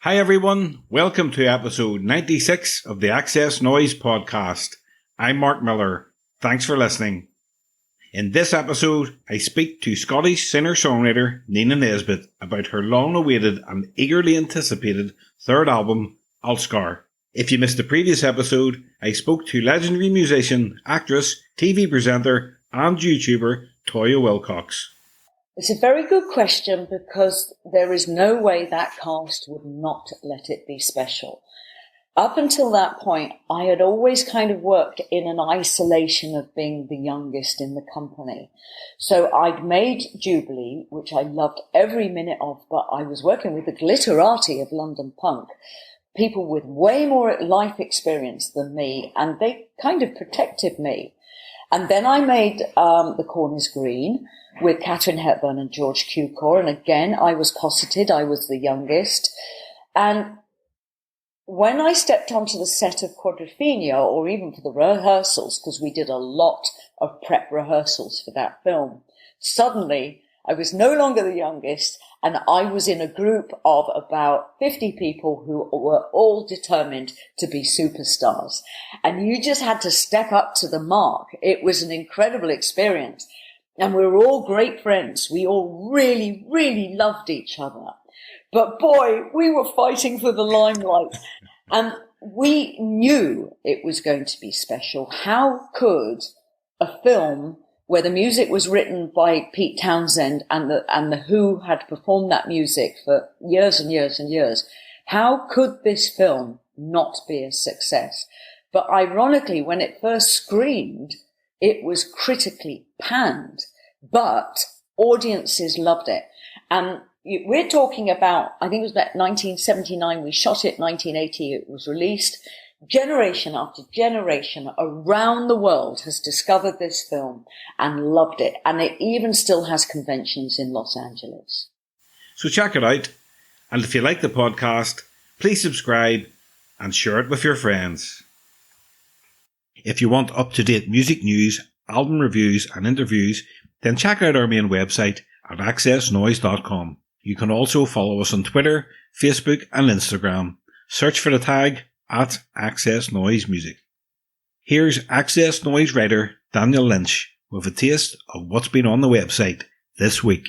Hi everyone, welcome to episode 96 of the XS Noize Podcast. I'm Mark Millar. Thanks for listening. In this episode, I speak to Scottish singer-songwriter Nina Nesbitt about her long-awaited and eagerly anticipated third album, Älskar. If you missed the previous episode, I spoke to legendary musician, actress, TV presenter and YouTuber Toya Wilcox. It's a very good question because there is no way that cast would not let it be special. Up until that point, I had always kind of worked in an isolation of being the youngest in the company. So I'd made Jubilee, which I loved every minute of, but I was working with the glitterati of London punk, people with way more life experience than me, and they kind of protected me. And then I made The Corners Green with Katharine Hepburn and George Cukor. And again, I was cosseted. I was the youngest. And when I stepped onto the set of Quadrophenia, or even for the rehearsals, because we did a lot of prep rehearsals for that film, suddenly I was no longer the youngest, and I was in a group of about 50 people who were all determined to be superstars. And you just had to step up to the mark. It was an incredible experience. And we were all great friends. We all really, really loved each other. But boy, we were fighting for the limelight. And we knew it was going to be special. How could a film where the music was written by Pete Townsend and the Who had performed that music for years and years and years, how could this film not be a success? But ironically, when it first screened, it was critically panned, but audiences loved it. And we're talking about, I think it was about 1979, we shot it, 1980, it was released. Generation after generation around the world has discovered this film and loved it. And it even still has conventions in Los Angeles. So check it out. And if you like the podcast, please subscribe and share it with your friends. If you want up-to-date music news, album reviews and interviews, then check out our main website at xsnoize.com. You can also follow us on Twitter, Facebook and Instagram. Search for the tag at XS Noize Music. Here's XS Noize writer Daniel Lynch with a taste of what's been on the website this week.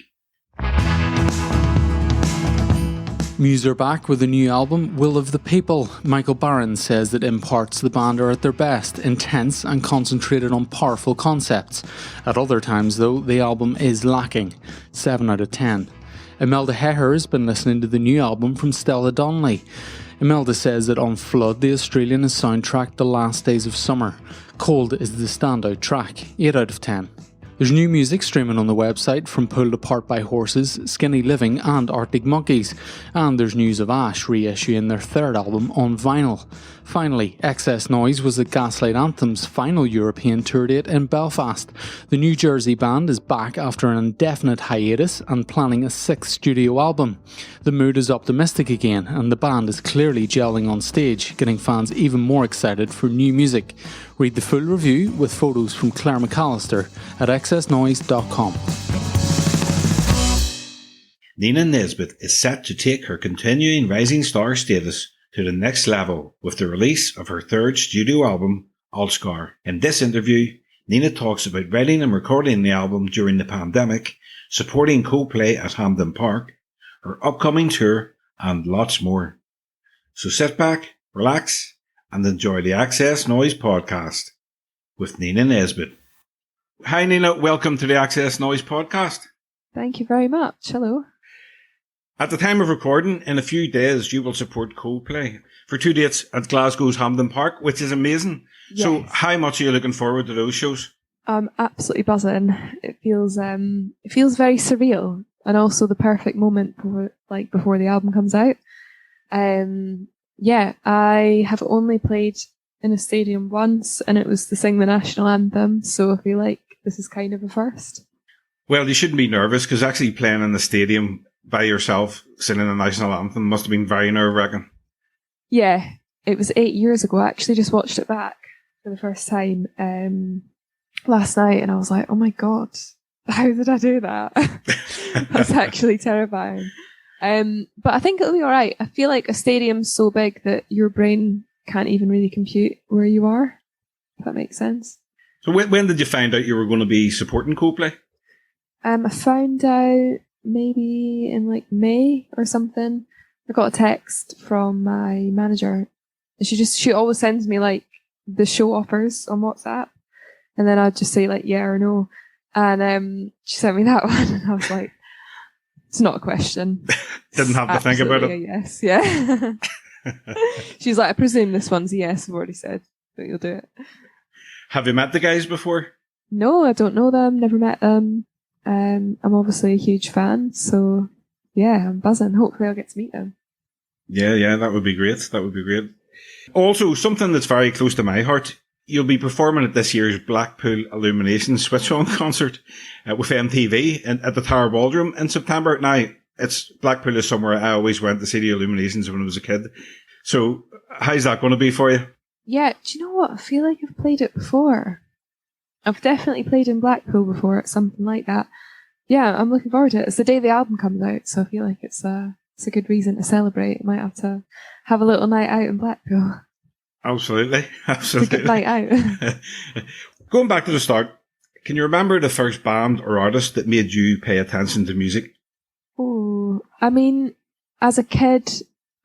Muse are back with a new album, Will of the People. Michael Barron says that in parts the band are at their best, intense and concentrated on powerful concepts. At other times though, the album is lacking. 7 out of 10. Imelda Heher has been listening to the new album from Stella Donnelly. Imelda says that on Flood, the Australian has soundtracked The Last Days of Summer. Cold is the standout track, 8 out of 10. There's new music streaming on the website from Pulled Apart by Horses, Skinny Living and Arctic Monkeys. And there's news of Ash reissuing their third album on vinyl. Finally, XS Noize was at Gaslight Anthem's final European tour date in Belfast. The New Jersey band is back after an indefinite hiatus and planning a 6th studio album. The mood is optimistic again and the band is clearly gelling on stage, getting fans even more excited for new music. Read the full review with photos from Claire McAllister at xsnoize.com. Nina Nesbitt is set to take her continuing rising star status to the next level with the release of her third studio album, Älskar. In this interview, Nina talks about writing and recording the album during the pandemic, supporting Coldplay at Hampden Park, her upcoming tour, and lots more. So sit back, relax, and enjoy the XS Noize Podcast with Nina Nesbitt. Hi Nina, welcome to the XS Noize Podcast. Thank you very much. Hello. At the time of recording, in a few days, you will support Coldplay for 2 dates at Glasgow's Hampden Park, which is amazing. Yes. So how much are you looking forward to those shows? I'm absolutely buzzing. It feels very surreal and also the perfect moment before the album comes out. I have only played in a stadium once and it was to sing the national anthem, so I feel like this is kind of a first. Well, you shouldn't be nervous because actually playing in the stadium by yourself, singing the national anthem must have been very nerve-wracking. Yeah, it was 8 years ago. I actually just watched it back for the first time last night and I was like, oh my God, how did I do that? That's actually terrifying. But I think it'll be alright. I feel like a stadium's so big that your brain can't even really compute where you are, if that makes sense. So when did you find out you were going to be supporting Coldplay? I found out maybe in like May or something. I got a text from my manager. She always sends me like the show offers on WhatsApp, and then I'd just say like yeah or no. And she sent me that one, and I was like, it's not a question. Didn't have to think about it. Yes, yeah. She's like, I presume this one's a yes. I've already said, but you'll do it. Have you met the guys before? No, I don't know them. Never met them. I'm obviously a huge fan, so yeah, I'm buzzing. Hopefully, I'll get to meet them. Yeah, that would be great. That would be great. Also, something that's very close to my heart. You'll be performing at this year's Blackpool Illumination Switch On concert with MTV at the Tower Ballroom in September. Now, Blackpool is somewhere I always went to see the Illuminations when I was a kid. So, how's that going to be for you? Yeah, do you know what? I feel like I've played it before. I've definitely played in Blackpool before at something like that. Yeah, I'm looking forward to it. It's the day the album comes out, so I feel like it's a good reason to celebrate. Might have to have a little night out in Blackpool. Absolutely. It's a good night out. Going back to the start, can you remember the first band or artist that made you pay attention to music? Oh, I mean, as a kid,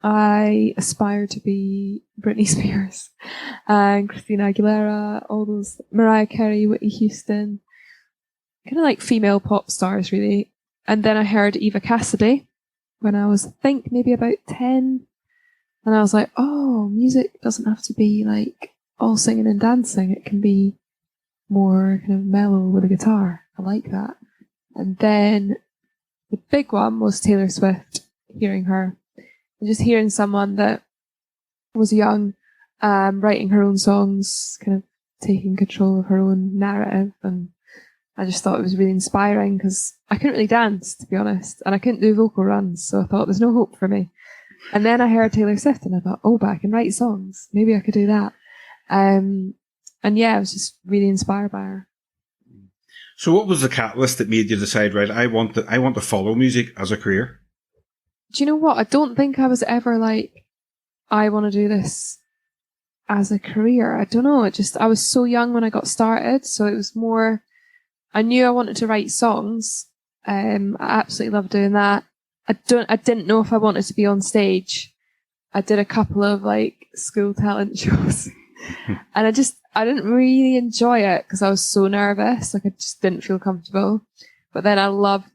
I aspired to be Britney Spears and Christina Aguilera, all those, Mariah Carey, Whitney Houston, kind of like female pop stars, really. And then I heard Eva Cassidy when I was, I think, maybe about 10. And I was like, oh, music doesn't have to be like all singing and dancing. It can be more kind of mellow with a guitar. I like that. And then the big one was Taylor Swift, hearing her. And just hearing someone that was young, writing her own songs, kind of taking control of her own narrative. And I just thought it was really inspiring because I couldn't really dance, to be honest. And I couldn't do vocal runs. So I thought there's no hope for me. And then I heard Taylor Swift and I thought, oh, but I can write songs. Maybe I could do that. And yeah, I was just really inspired by her. So what was the catalyst that made you decide, right, I want to follow music as a career? Do you know what? I don't think I was ever like, I want to do this as a career. I don't know. I was so young when I got started. So it was more, I knew I wanted to write songs. I absolutely loved doing that. I didn't know if I wanted to be on stage. I did a couple of like school talent shows and I didn't really enjoy it because I was so nervous. Like I just didn't feel comfortable. But then I loved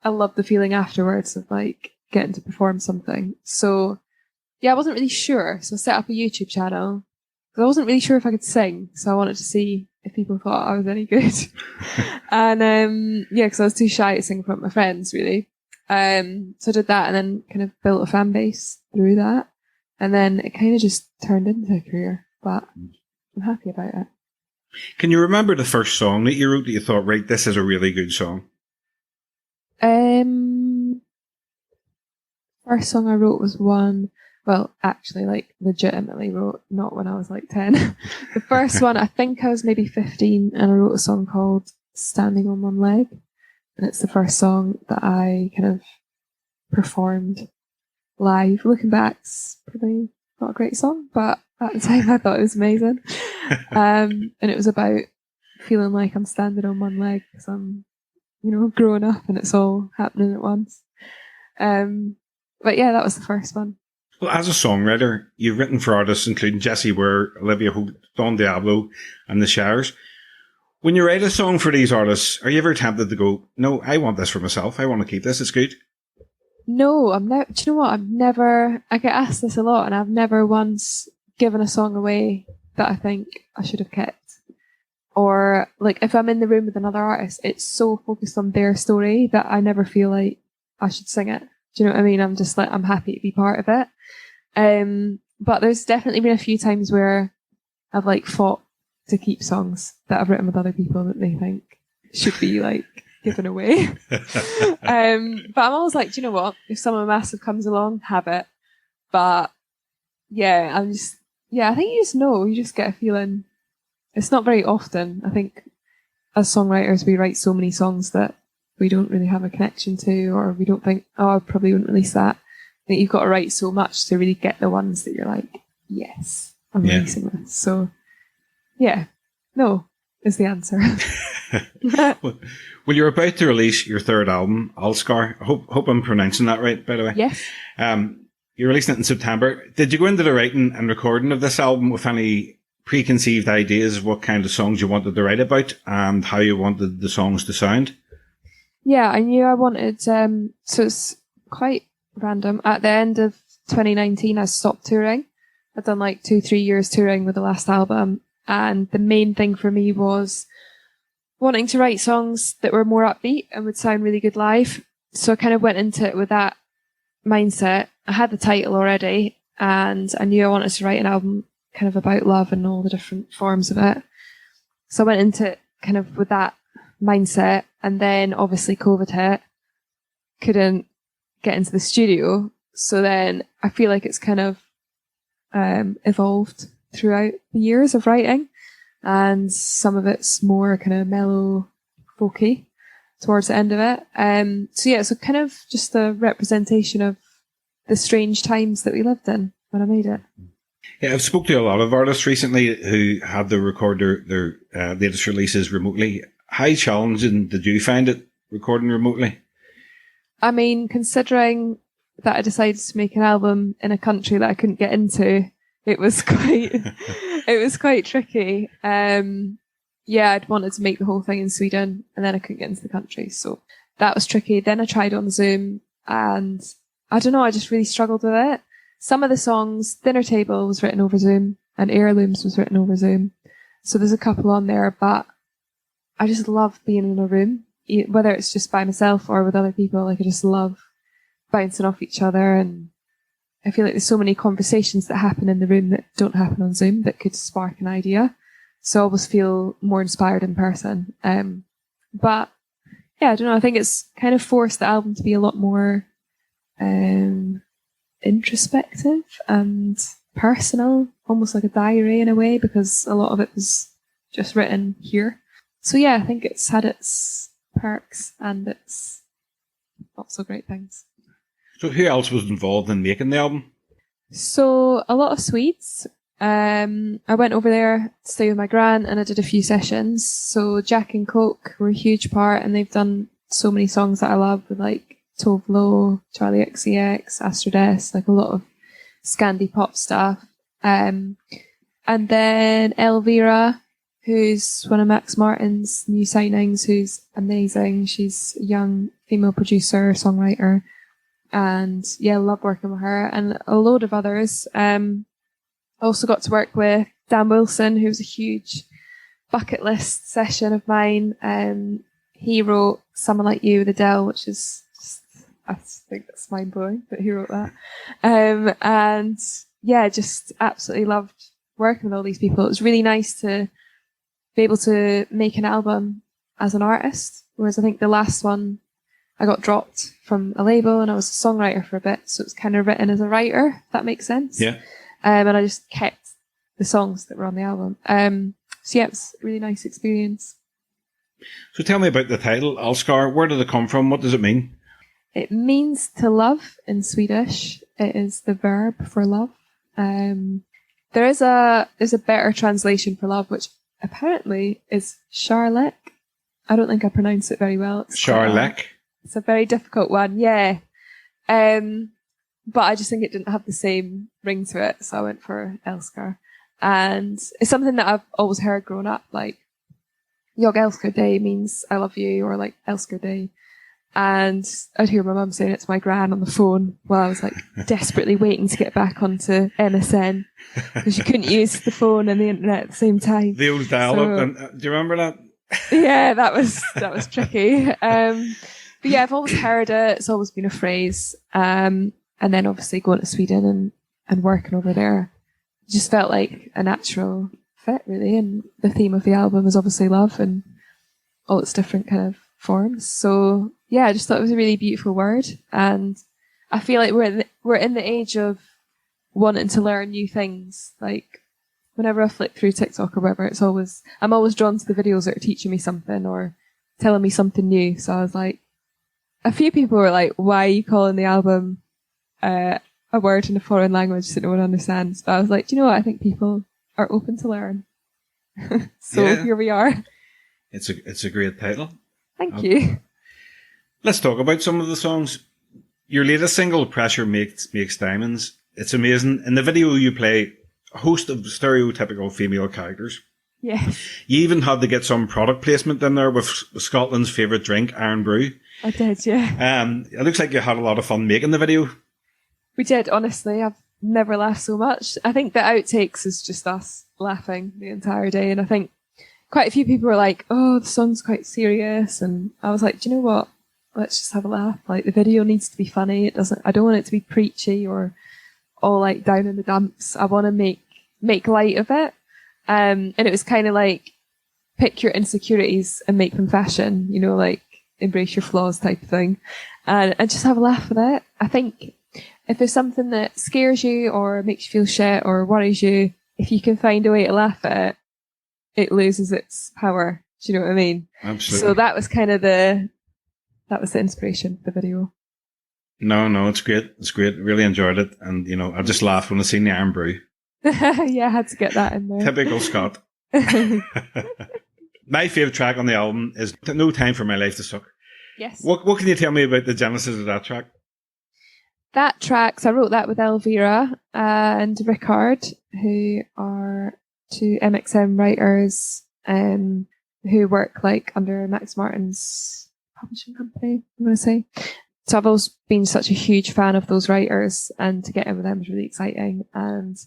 the feeling afterwards of like getting to perform something. So yeah, I wasn't really sure. So I set up a YouTube channel because I wasn't really sure if I could sing. So I wanted to see if people thought I was any good. And yeah, because I was too shy to sing in front of my friends really. So I did that and then kind of built a fan base through that. And then it kind of just turned into a career, but I'm happy about it. Can you remember the first song that you wrote that you thought, right, this is a really good song? First song I wrote was one, well, actually, like, legitimately wrote, not when I was like 10. The first one, I think I was maybe 15, and I wrote a song called Standing on One Leg. And it's the first song that I kind of performed live. Looking back, it's probably not a great song, but at the time I thought it was amazing. And it was about feeling like I'm standing on one leg because I'm, growing up and it's all happening at once. But yeah, that was the first one. Well, as a songwriter, you've written for artists including Jessie Ware, Olivia Holt, Don Diablo, and The Shires. When you write a song for these artists, are you ever tempted to go, no, I want this for myself. I want to keep this. It's good. No, I'm never. Do you know what? I get asked this a lot, and I've never once given a song away that I think I should have kept. Or, like, if I'm in the room with another artist, it's so focused on their story that I never feel like I should sing it. Do you know what I mean? I'm just like, I'm happy to be part of it. But there's definitely been a few times where I've, like, fought to keep songs that I've written with other people that they think should be like given away. But I'm always like, do you know what? If someone massive comes along, have it. But yeah, I think you just know, you just get a feeling. It's not very often. I think as songwriters, we write so many songs that we don't really have a connection to, or we don't think, oh, I probably wouldn't release that. I think you've got to write so much to really get the ones that you're like, yes, I'm releasing this. So, yeah, no is the answer. Well, you're about to release your third album, Älskar. I hope I'm pronouncing that right, by the way. Yes. You're releasing it in September. Did you go into the writing and recording of this album with any preconceived ideas of what kind of songs you wanted to write about and how you wanted the songs to sound? Yeah, I knew I wanted, so it's quite random. At the end of 2019, I stopped touring. I'd done like 2-3 years touring with the last album. And the main thing for me was wanting to write songs that were more upbeat and would sound really good live. So I kind of went into it with that mindset. I had the title already, and I knew I wanted to write an album kind of about love and all the different forms of it. So I went into it kind of with that mindset, and then obviously COVID hit, couldn't get into the studio. So then I feel like it's kind of evolved throughout the years of writing, and some of it's more kind of mellow, folky towards the end of it. So yeah, so kind of just a representation of the strange times that we lived in when I made it. Yeah, I've spoken to a lot of artists recently who had to record their latest releases remotely. How challenging did you find it recording remotely? I mean, considering that I decided to make an album in a country that I couldn't get into, it was quite tricky. Yeah, I'd wanted to make the whole thing in Sweden, and then I couldn't get into the country, so that was tricky. Then I tried on Zoom, and I don't know, I just really struggled with it. Some of the songs, Dinner Table was written over Zoom, and Heirlooms was written over Zoom. So there's a couple on there, but I just love being in a room, whether it's just by myself or with other people. Like, I just love bouncing off each other, and I feel like there's so many conversations that happen in the room that don't happen on Zoom that could spark an idea. So I always feel more inspired in person. But yeah, I don't know, I think it's kind of forced the album to be a lot more introspective and personal, almost like a diary in a way, because a lot of it was just written here. So yeah, I think it's had its perks and its not so great things. So who else was involved in making the album? So a lot of Swedes. I went over there to stay with my gran, and I did a few sessions. So Jack and Coke were a huge part, and they've done so many songs that I love, with like Tove Lo, Charlie XCX, Astrid, like a lot of Scandi pop stuff. And then Elvira, who's one of Max Martin's new signings, who's amazing. She's a young female producer, songwriter. And yeah, love working with her, and a load of others. I also got to work with Dan Wilson, who's a huge bucket list session of mine. He wrote Someone Like You with Adele, which is just, I think that's mind blowing that he wrote that. And yeah, just absolutely loved working with all these people. It was really nice to be able to make an album as an artist, whereas I think the last one I got dropped from a label and I was a songwriter for a bit, so it was kind of written as a writer, if that makes sense. Yeah. And I just kept the songs that were on the album. So yeah, it was a really nice experience. So tell me about the title, Älskar. Where did it come from? What does it mean? It means to love in Swedish. It is the verb for love. There's a better translation for love, which apparently is kärlek. I don't think I pronounce it very well. Kärlek? It's a very difficult one, yeah. But I just think it didn't have the same ring to it, so I went for Älskar. And it's something that I've always heard growing up, like, Jag älskar dig means I love you, or like älskar dig. And I'd hear my mum saying it to my gran on the phone while I was like desperately waiting to get back onto MSN, because you couldn't use the phone and the internet at the same time. The old dial-up. Do you remember that? Yeah, that was tricky. But yeah, I've always heard it. It's always been a phrase. And then obviously going to Sweden and working over there just felt like a natural fit, really. And the theme of the album is obviously love and all its different kind of forms. So yeah, I just thought it was a really beautiful word. And I feel like we're in the age of wanting to learn new things. Like whenever I flick through TikTok or whatever, I'm always drawn to the videos that are teaching me something or telling me something new. So I was like, a few people were like, why are you calling the album a word in a foreign language that no one understands? But I was like, do you know what? I think people are open to learn. So here we are. It's a great title. Thank you. Let's talk about some of the songs. Your latest single, Pressure Makes Diamonds. It's amazing. In the video, you play a host of stereotypical female characters. Yes. You even had to get some product placement in there with Scotland's favourite drink, Iron Brew. I did, yeah. It looks like you had a lot of fun making the video. We did, honestly. I've never laughed so much. I think the outtakes is just us laughing the entire day. And I think quite a few people were like, oh, the song's quite serious. And I was like, do you know what? Let's just have a laugh. Like, the video needs to be funny. I don't want it to be preachy or all like down in the dumps. I want to make light of it. And it was kind of like, pick your insecurities and make them fashion, you know, like embrace your flaws type of thing. And just have a laugh with it. I think if there's something that scares you or makes you feel shit or worries you, if you can find a way to laugh at it, it loses its power. Do you know what I mean? Absolutely. So that was kind of the inspiration for the video. No, it's great. It's great. Really enjoyed it. And, you know, I just laughed when I seen the Iron Brew. Yeah, I had to get that in there. Typical Scott. My favourite track on the album is No Time for My Life to Suck. Yes. What can you tell me about the genesis of that track? That track, so I wrote that with Elvira and Rickard, who are two MXM writers who work like under Max Martin's publishing company, I'm going to say. So I've always been such a huge fan of those writers, and to get in with them was really exciting. And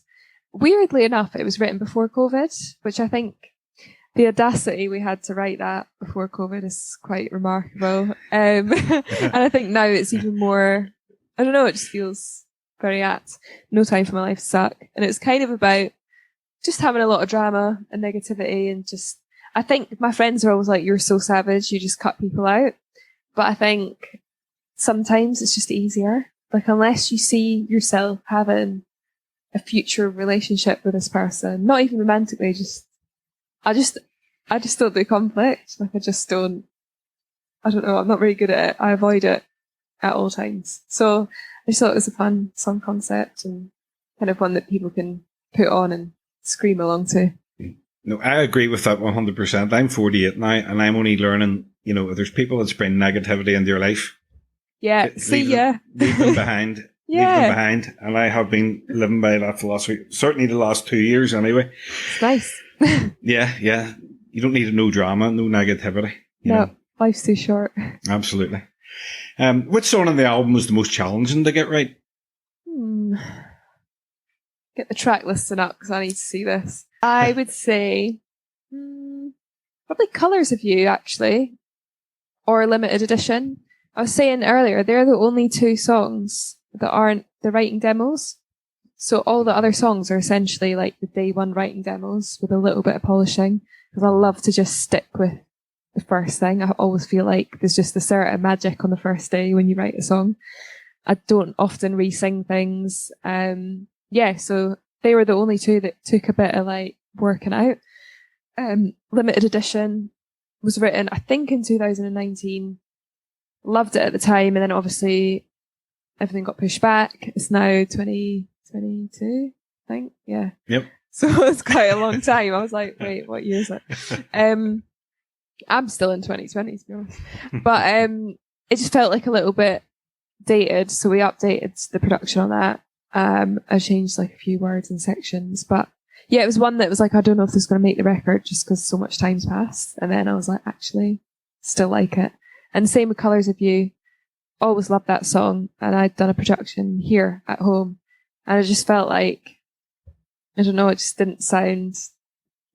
weirdly enough, it was written before COVID, which I think the audacity we had to write that before COVID is quite remarkable. And I think now it's even more, I don't know, it just feels very apt. No Time for My Life to Suck. And it's kind of about just having a lot of drama and negativity, and just, I think my friends are always like, you're so savage, you just cut people out. But I think sometimes it's just easier. Like, unless you see yourself having a future relationship with this person, not even romantically, I just don't do conflict. Like, I don't know, I'm not very good at it. I avoid it at all times. So I just thought it was a fun song concept and kind of one that people can put on and scream along to. No, I agree with that 100%. I'm 48 now, and I'm only learning, you know, if there's people that bring negativity into your life. Yeah, leave them behind. Yeah. Leave them behind. And I have been living by that philosophy, certainly the last 2 years anyway. It's nice. Yeah. You don't need no drama, no negativity. You No, know? life's too short. Absolutely. Which song on the album was the most challenging to get right? Get the track listing up because I need to see this. I would say probably Colours of You, actually, or Limited Edition. I was saying earlier, they're the only two songs that aren't the writing demos. So all the other songs are essentially like the day one writing demos with a little bit of polishing, because I love to just stick with the first thing. I always feel like there's just a certain magic on the first day when you write a song. I don't often re-sing things. So they were the only two that took a bit of like working out. Limited Edition was written, I think, in 2019. Loved it at the time, and then obviously everything got pushed back. It's now 2022, I think. Yeah. Yep. So it's quite a long time. I was like, wait, what year is it? I'm still in 2020, to be honest. But it just felt like a little bit dated, so we updated the production on that. I changed like a few words and sections, but yeah, it was one that was like, I don't know if this is going to make the record just because so much time's passed. And then I was like, actually, still like it. And same with Colours of You. Always loved that song, and I'd done a production here at home, and I just felt like, I don't know, it just didn't sound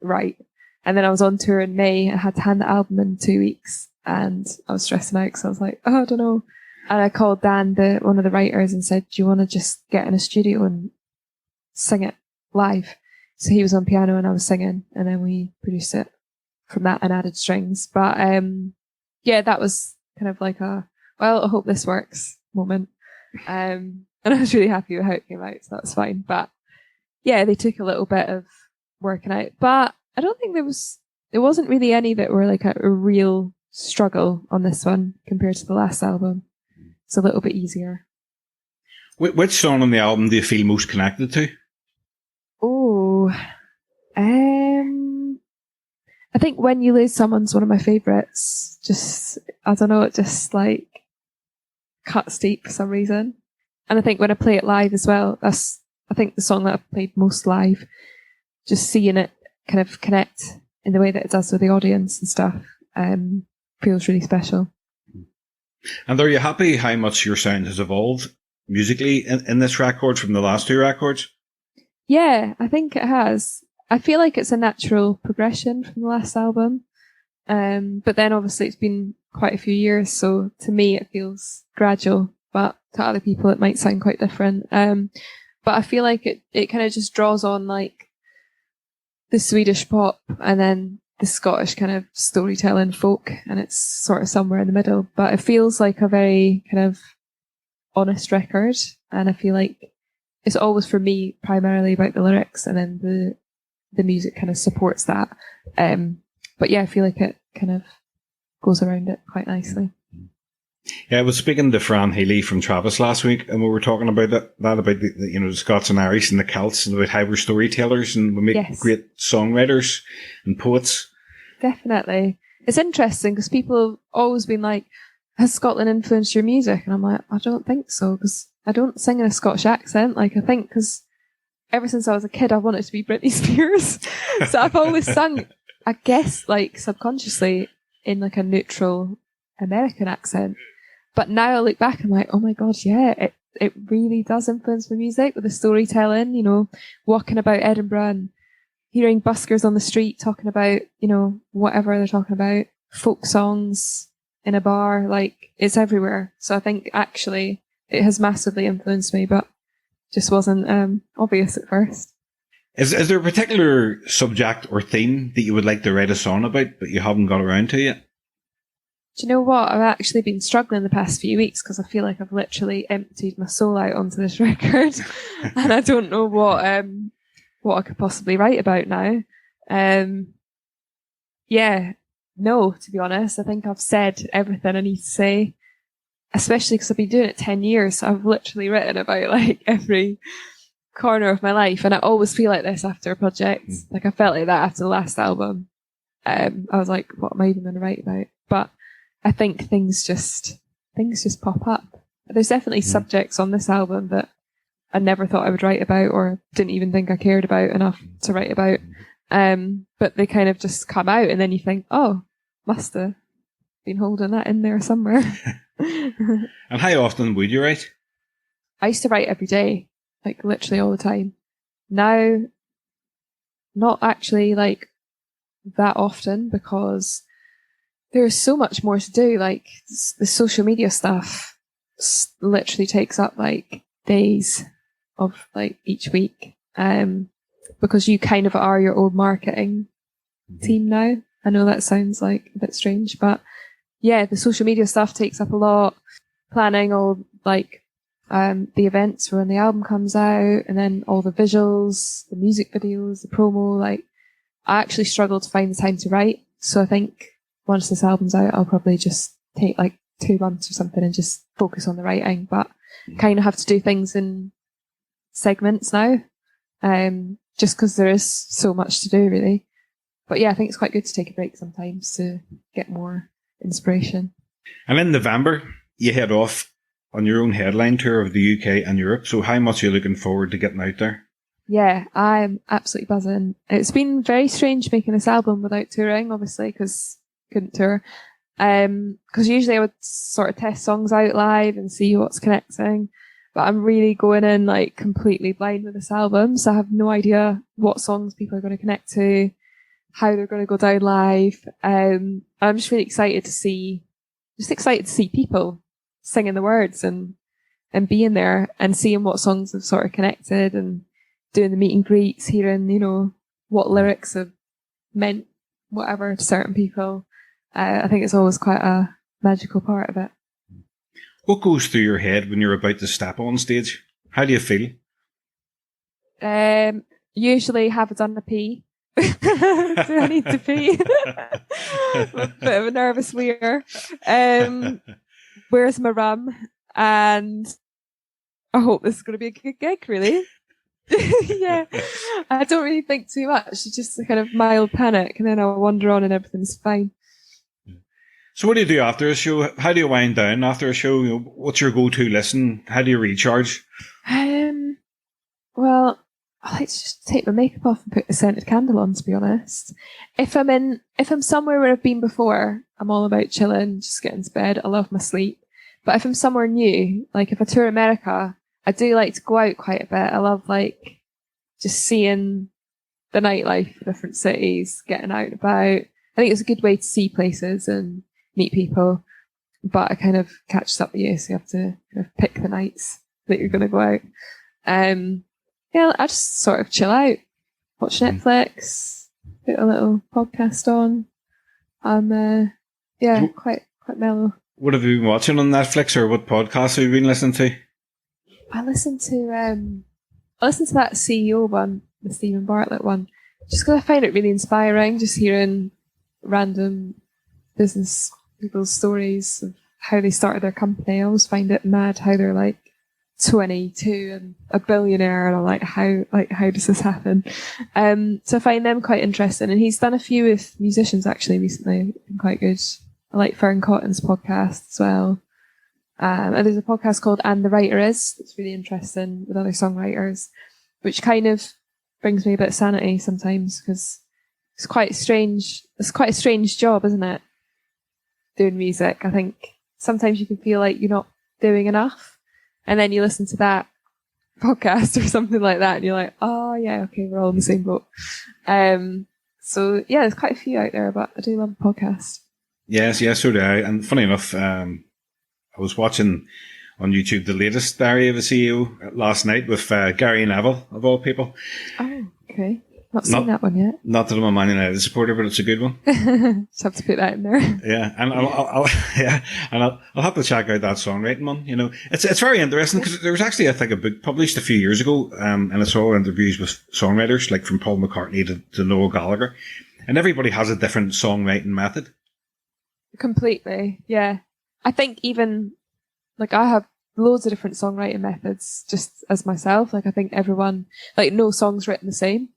right. And then I was on tour in May and had to hand the album in 2 weeks, and I was stressing out because I was like, I don't know. And I called Dan, one of the writers, and said, do you want to just get in a studio and sing it live? So he was on piano and I was singing, and then we produced it from that and added strings. But that was kind of like I hope this works moment. And I was really happy with how it came out, so that's fine. But yeah, they took a little bit of working out. But I don't think there wasn't really any that were like a real struggle on this one compared to the last album. it's a little bit easier. Which song on the album do you feel most connected to? Oh, I think When You Lose Someone's one of my favourites. Just, I don't know, it just like cuts deep for some reason. And I think when I play it live as well, that's, I think, the song that I've played most live. Just seeing it kind of connect in the way that it does with the audience and stuff feels really special. And are you happy how much your sound has evolved musically in this record from the last two records? Yeah, I think it has. I feel like it's a natural progression from the last album. But then obviously it's been quite a few years, so to me it feels gradual, but to other people it might sound quite different. But I feel like it kind of just draws on like the Swedish pop and then the Scottish kind of storytelling folk, and it's sort of somewhere in the middle. But it feels like a very kind of honest record, and I feel like it's always for me primarily about the lyrics, and then the music kind of supports that. But yeah, I feel like it kind of goes around it quite nicely. Yeah, I was speaking to Fran Healy from Travis last week, and we were talking about that about the Scots and Irish and the Celts, and about how we're storytellers and we make great songwriters and poets. Definitely. It's interesting because people have always been like, has Scotland influenced your music? And I'm like, I don't think so, because I don't sing in a Scottish accent. Like, I think because ever since I was a kid, I wanted to be Britney Spears. So I've always sung, I guess, like subconsciously in like a neutral American accent. But now I look back, I'm like, oh my God, yeah, it really does influence my music with the storytelling, you know, walking about Edinburgh and hearing buskers on the street talking about, you know, whatever they're talking about, folk songs in a bar, like it's everywhere. So I think actually it has massively influenced me, but just wasn't obvious at first. Is there a particular subject or theme that you would like to write a song about, but you haven't got around to yet? Do you know what? I've actually been struggling the past few weeks because I feel like I've literally emptied my soul out onto this record, and I don't know what I could possibly write about now. Yeah, no, to be honest, I think I've said everything I need to say, especially because I've been doing it 10 years. So I've literally written about like every corner of my life, and I always feel like this after a project. Like I felt like that after the last album. I was like, what am I even going to write about? But I think things just pop up. There's definitely subjects on this album that I never thought I would write about, or didn't even think I cared about enough to write about. But they kind of just come out, and then you think, oh, must have been holding that in there somewhere. And how often would you write? I used to write every day, like literally all the time. Now, not actually like that often, because there's so much more to do. Like the social media stuff literally takes up like days of like each week, because you kind of are your own marketing team now. I know that sounds like a bit strange, but yeah, the social media stuff takes up a lot. Planning all like the events for when the album comes out, and then all the visuals, the music videos, the promo. Like I actually struggle to find the time to write. So I think once this album's out, I'll probably just take like 2 months or something and just focus on the writing, but kind of have to do things in segments now, just because there is so much to do really. But yeah, I think it's quite good to take a break sometimes to get more inspiration. And in November, you head off on your own headline tour of the UK and Europe. So how much are you looking forward to getting out there? Yeah, I'm absolutely buzzing. It's been very strange making this album without touring, obviously, because couldn't tour. Because usually I would sort of test songs out live and see what's connecting. But I'm really going in like completely blind with this album, so I have no idea what songs people are going to connect to, how they're going to go down live. I'm just really excited to see people singing the words and being there and seeing what songs have sort of connected, and doing the meet and greets, hearing, you know, what lyrics have meant whatever to certain people. I think it's always quite a magical part of it. What goes through your head when you're about to step on stage? How do you feel? Usually have I done a pee? Do I need to pee? A bit of a nervous weir. Where's my rum? and I hope this is going to be a good gig, really. Yeah, I don't really think too much. It's just a kind of mild panic, and then I'll wander on and everything's fine. So what do you do after a show? How do you wind down after a show? What's your go-to listen? How do you recharge? Well, I like to just take my makeup off and put a scented candle on, to be honest. If I'm somewhere where I've been before, I'm all about chilling, just getting to bed. I love my sleep. But if I'm somewhere new, like if I tour America, I do like to go out quite a bit. I love like just seeing the nightlife of different cities, getting out and about. I think it's a good way to see places and meet people. But it kind of catches up with you, so you have to kind of pick the nights that you're going to go out. Yeah, I just sort of chill out, watch Netflix, put a little podcast on. Yeah, quite mellow. What have you been watching on Netflix, or what podcasts have you been listening to? I listened to that CEO one, the Stephen Bartlett one, just because I find it really inspiring, just hearing random business people's stories of how they started their company. I always find it mad how they're like 22 and a billionaire, and I'm like, how does this happen? So I find them quite interesting, and he's done a few with musicians actually recently. Been quite good. I like Fern Cotton's podcast as well. And there's a podcast called And the Writer Is that's really interesting with other songwriters, which kind of brings me a bit of sanity sometimes, because it's quite a strange job, isn't it? Doing music. I think sometimes you can feel like you're not doing enough, and then you listen to that podcast or something like that, and you're like, oh yeah, okay, we're all in the same boat. So yeah, there's quite a few out there, but I do love a podcast. Yes, so do I. And funny enough, I was watching on YouTube the latest Diary of a CEO last night with Gary Neville, of all people. Oh, okay. Not seen that one yet. Not that I'm a Man United supporter, but it's a good one. Just have to put that in there. Yeah, and I'll have to check out that songwriting one. You know, it's very interesting, because there was actually, I think, a book published a few years ago, and it's all interviews with songwriters, like from Paul McCartney to Noel Gallagher, and everybody has a different songwriting method. Completely, yeah. I think even, like, I have loads of different songwriting methods just as myself. Like, I think everyone, like, no song's written the same.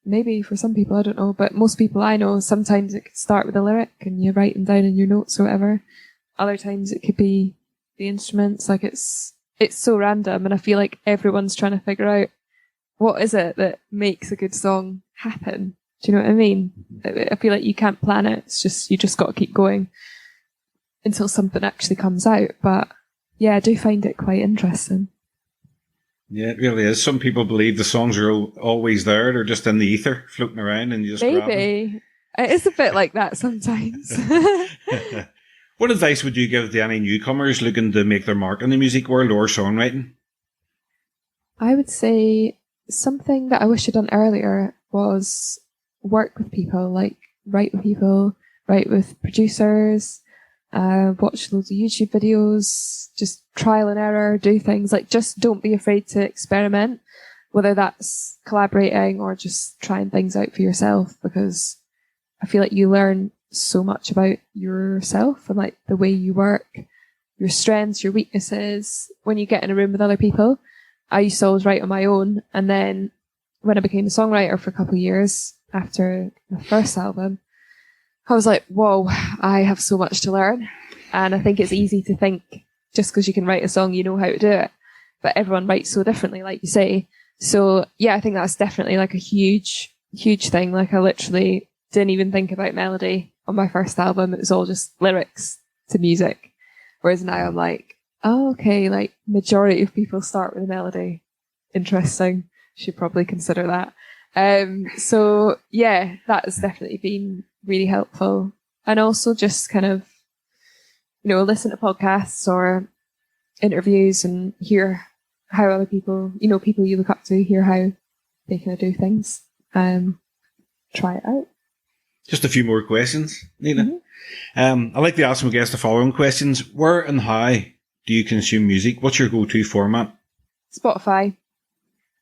Maybe for some people, I don't know, but most people I know, sometimes it could start with a lyric and you write them down in your notes or whatever. Other times it could be the instruments. Like, it's so random, and I feel like everyone's trying to figure out what is it that makes a good song happen. Do you know what I mean? I feel like you can't plan it. It's just, you just got to keep going until something actually comes out. But yeah, I do find it quite interesting. Yeah, it really is. Some people believe the songs are always there. They're just in the ether, floating around, and you just grab them. Maybe. It is a bit like that sometimes. What advice would you give to any newcomers looking to make their mark in the music world or songwriting? I would say something that I wish I'd done earlier was work with people, like write with people, write with producers, watch loads of YouTube videos, just trial and error, do things. Like, just don't be afraid to experiment, whether that's collaborating or just trying things out for yourself, because I feel like you learn so much about yourself and like the way you work, your strengths, your weaknesses, when you get in a room with other people. I used to always write on my own, and then when I became a songwriter for a couple of years after my first album, I was like, whoa, I have so much to learn. And I think it's easy to think just because you can write a song, you know how to do it. But everyone writes so differently, like you say. So yeah, I think that's definitely like a huge thing. Like, I literally didn't even think about melody on my first album. It was all just lyrics to music. Whereas now I'm like, oh, okay, like majority of people start with a melody. Interesting. Should probably consider that. So yeah, that has definitely been really helpful. And also just kind of, you know, listen to podcasts or interviews and hear how other people, you know, people you look up to, hear how they kind of do things. Try it out. Just a few more questions, Nina. Mm-hmm. I like to ask my guests the following questions. Where and how do you consume music? What's your go-to format? Spotify.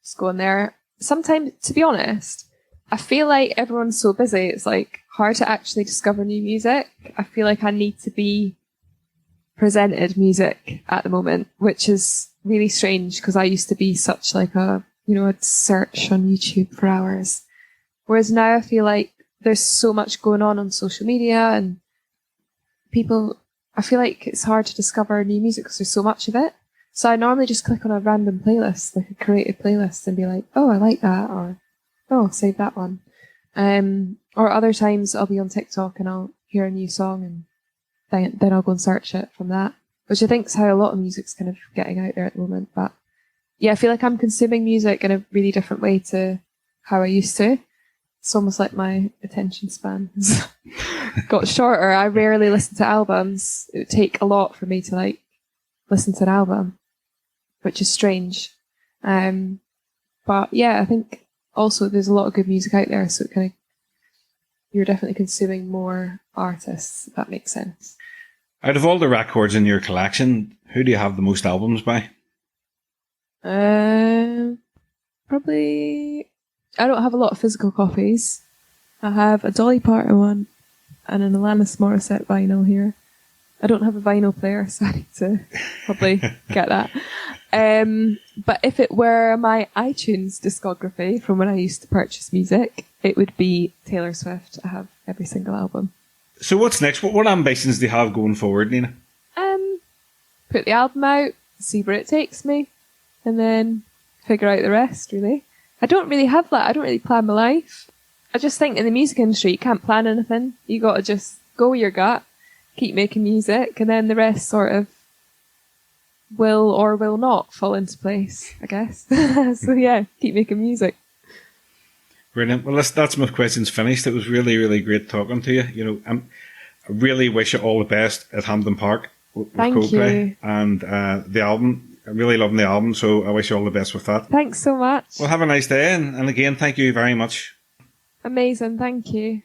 Just go in there. Sometimes, to be honest, I feel like everyone's so busy, it's like hard to actually discover new music. I feel like I need to be presented music at the moment, which is really strange because I used to be such like I'd search on YouTube for hours. Whereas now I feel like there's so much going on social media, and I feel like it's hard to discover new music because there's so much of it. So I normally just click on a random playlist, like a created playlist, and be like, oh, I like that, or oh, I'll save that one. Or other times I'll be on TikTok and I'll hear a new song and then I'll go and search it from that, which I think is how a lot of music's kind of getting out there at the moment. But yeah, I feel like I'm consuming music in a really different way to how I used to. It's almost like my attention span has got shorter. I rarely listen to albums. It would take a lot for me to like listen to an album, which is strange. But yeah, I think also there's a lot of good music out there, so you're definitely consuming more artists, if that makes sense. Out of all the records in your collection, who do you have the most albums by? Probably, I don't have a lot of physical copies. I have a Dolly Parton one and an Alanis Morissette vinyl here. I don't have a vinyl player, so I need to probably get that. But if it were my iTunes discography from when I used to purchase music, it would be Taylor Swift. I have every single album. So what's next? What ambitions do you have going forward, Nina? Put the album out, see where it takes me, and then figure out the rest, really. I don't really have that. I don't really plan my life. I just think in the music industry, you can't plan anything. You got to just go with your gut, keep making music, and then the rest sort of will or will not fall into place, I guess. So yeah, keep making music. Brilliant. Well, that's my questions finished. It was really, really great talking to you. I really wish you all the best at Hampden Park with Coldplay. You. And the album. I'm really loving the album, so I wish you all the best with that. Thanks so much. Well, have a nice day, and again, thank you very much. Amazing, thank you.